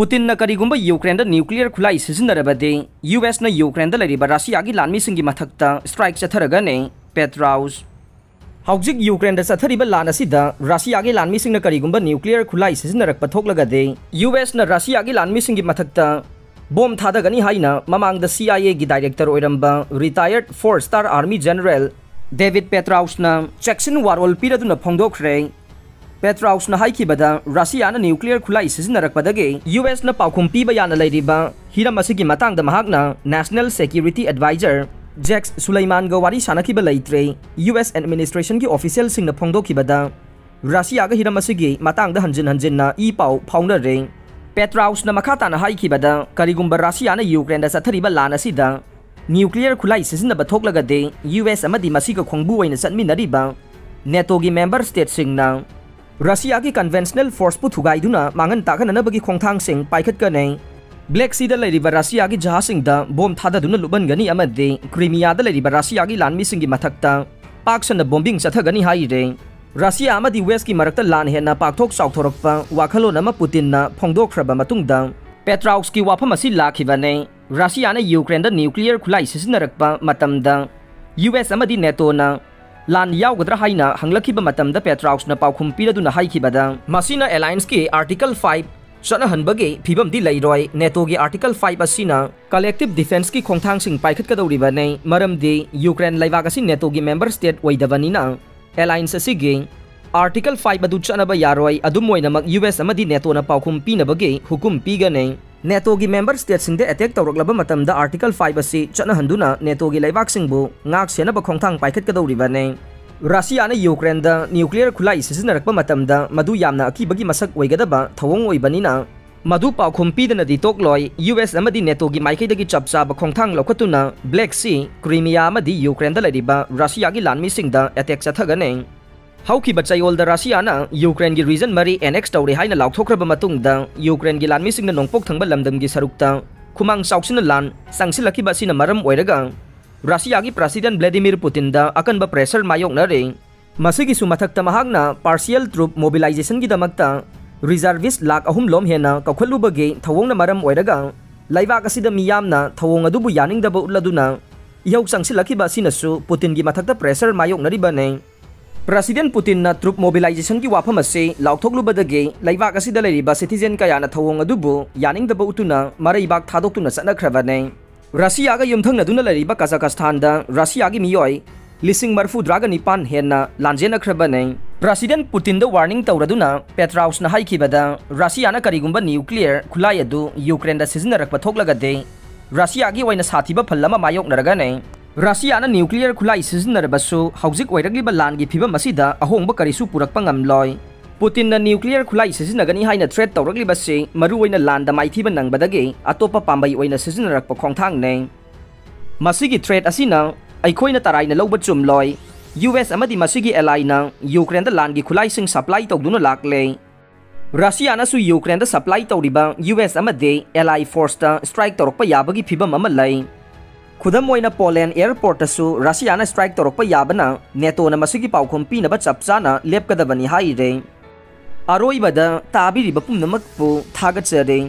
Putin करीगुंबा Ukraine nuclear खुलाई सिजनरबदे यूएस यूक्रेन रशिया की लानमी मथक्ता स्ट्राइक चथरगने पेट्राउस हौजिक यूक्रेन चथरीब लान रशिया की लानमी करीगुंबा न्यूक्लियर खुलाई सिजनरक थोक्लगदे यूएस रशिया की लानमी मथक्ता बोम थादगनी हाइना ममांग CIA की डायरेक्टर ओइरंबा रिटायर्ड 4-स्टार आर्मी जनरल डेविड पेट्राउसना चेक्सिन वारोल पीरदुना फोंदोखरे। पेट्राउसना हाइखिबदा रशियाना न्यूक्लियर खुलाई सिजनरकपदगे यूएसना पाउखुम पीबा याना लैरिबा हिरम असिगी मतांगदा महागना नेशनल सिक्योरिटी एडवाइजर जैक्स सुलेमानगा वारी सानखिबा लैत्रे। यूएस एडमिनिस्ट्रेशन की ऑफिशियल सिंगना फोंदोखिबदा रशियागा हिरम असिगी मतांगदा हंजिन हंजिनना ई पाउ फाउनरे। पेट्राउसना मखाताना हाइखिबदा करिगुंबा रशियाना यूक्रेन चथरीबा लान असिदा न्यूक्लियर खुलाई सिजनबा थोक्लगदे यूएस अमदी मसिगा खोंगबु ओइना चटमिनरिबा नेटो की मेंबर स्टेट सिंगना रशिया की कन्वेंशनल फोर्स पु थुगाइदुना मांगन तागननबगी खोंथांगसिंग पाइखतकने। ब्लैक सीदा लैरिबा रशिया की जहाजसिंगदा बोम थाददुना लुबनगनी अमदे क्रीमियादा लैरिबा रशिया की लानमीसिंगी मथक्ता पाकसना बोम्बिंग चथगनी हाइरे। रशिया अमदी यूएस की मरक्ता लान हेना पाकथोक चाउथोरकपा वाखलोन अमा पुतिनना फोंदोखरबा मतुंगदा पेट्राउस की वाफम असि लाखिबने। रशिया यूक्रेन न्यूक्लियर खुलाई सिजनरकपा मतमदा यूएस अमदी नेटोना लान यावगद्रा हाइना हंगलखिबा मतमदा पेट्राउसना पाउखुम पीरदुना हाइखिबदा मसिना एलायंस के आर्टिकल 5 चनहनबगे फिबमदि लैरोय। नेटो की आर्टिकल 5 असिना कलेक्टिव डिफेंस की खोंथांगसिंग पाइखतकदौरिबने मरमदि यूक्रेन लैबाक असि नेटो की मेंबर स्टेट ओइदबनिना एलायंस असिगे आर्टिकल 5 अदु चनबा यारोय। अदुमोइनमक यूएस अमदी नेटोना पाउखुम पीनबगे हुकुम पीगने। नेटो की मेंबर स्टेट सिंगदे अटैक तौरक्लबा मतमदा आर्टिकल 5 असि चनहंदुना नेटो की लैबाकसिंगबु ngaक सेनबा खोंथांग पाइखतकदौरिबने। रशिया यूक्रेन न्यूक्लियर खुलाई सिजनरकपा मतमदा मदु यामना अकिबगी मसक ओइगदबा थवोंग ओइबनिना मदु पाउखुम पीदनदि तोक्लोय। यूएस अमदी नेटो की माइकैदगी चपचाबा खोंथांग लौखतुना ब्लैक सी क्रीमिया अमदी यूक्रेन लैरिबा रशिया की लानमीसिंगदा अटैक चथगने। हौखिबा चयोलदा रशियाना यूक्रेन की रीजन मरी एनेक्स तौरे हाइना लाउथोखरबा मतुंगदा यूक्रेन की लानमीसिंगना नोंपोक थंगबा लमदमगी सरुकता खुमांग चाउसिना लान सांसिलखिबा सिना मरम ओइरगा रशिया की प्रेसिडेंट व्लादिमीर पुतिनदा अकनबा प्रेशर मायोकनरे। मसिगिसु मथक्ता महागना पार्शियल ट्रूप मोबिलाइजेशन की दमक्ता रिजर्विस्ट लाख 3 लोम हेना कौखलुबगे थवोंगना मरम ओइरगा लैबाक असिदा मियामना थवोंग अदुबु यानिंगदबा उल्लदुना इहौ सांसिलखिबा सिनसु पुतिन की मथक्ता प्रेशर मायोकनरिबने। प्रेसिडेंट पुतिन ट्रूप मोबिलाइजेशन की वाफम असे लाउथोक्लुबदगे लैबाक असिदा लैरिबा सिटीजन कयाना थवोंग अदुबु यानिंगदबा उतुना मरैबाक थादोक्तुना चनखरबने। रशिया का युमथंगनदुना लैरिबा कजाकस्तानदा रशिया की मियोय 1,000 हेना लांजेनखरबने। प्रेसिडेंट पुतिन वार्निंग तौरदुना पेट्राउसना हाइखिबदा रशियाना करिगुंबा न्यूक्लियर खुलाई अदु यूक्रेन सिजनरकपा थोक्लगदे रशिया की ओइना साथिबा फल्लमा मायोकनरगने। रशियाना न्यूक्लियर खुलाई सिजनरबसु हौजिक ओइरग्लिबा लानगी फिबम असिदा अहोंबा करिसु पुरकपा ngamloi। पुतिन न्यूक्लियर खुलाई सिजनगनी हाइना थ्रेट तौरग्लिबसे मरुओइना लानदा माइथिबा नंगबदगे अतोपा पांबई ओइना सिजनरकपा खोंथांगने। मसिगी थ्रेट असिना अइखोइना तराइना लौबा चुमलoi। यूएस अमदी मसिगी एलाइना यूक्रेन लानगी खुलाइसिंग सप्लाई तौदुना लाक्ले। रशियानासु यूक्रेन सप्लाई तौरिबा यूएस अमदे एलाई फोर्सता स्ट्राइक तौरक्पा याबगी फिबम अमा लै। खुदम ओइना पोलैंड एयरपोर्टसु रशियाना स्ट्राइक तौरक्पा याबना नेटोना मसिगी पाउखुम पीनबा चपचाना लेपकदबनी हाइरे। अरोइबदा ताबिरिबा पुमनमकपु थागतचरे।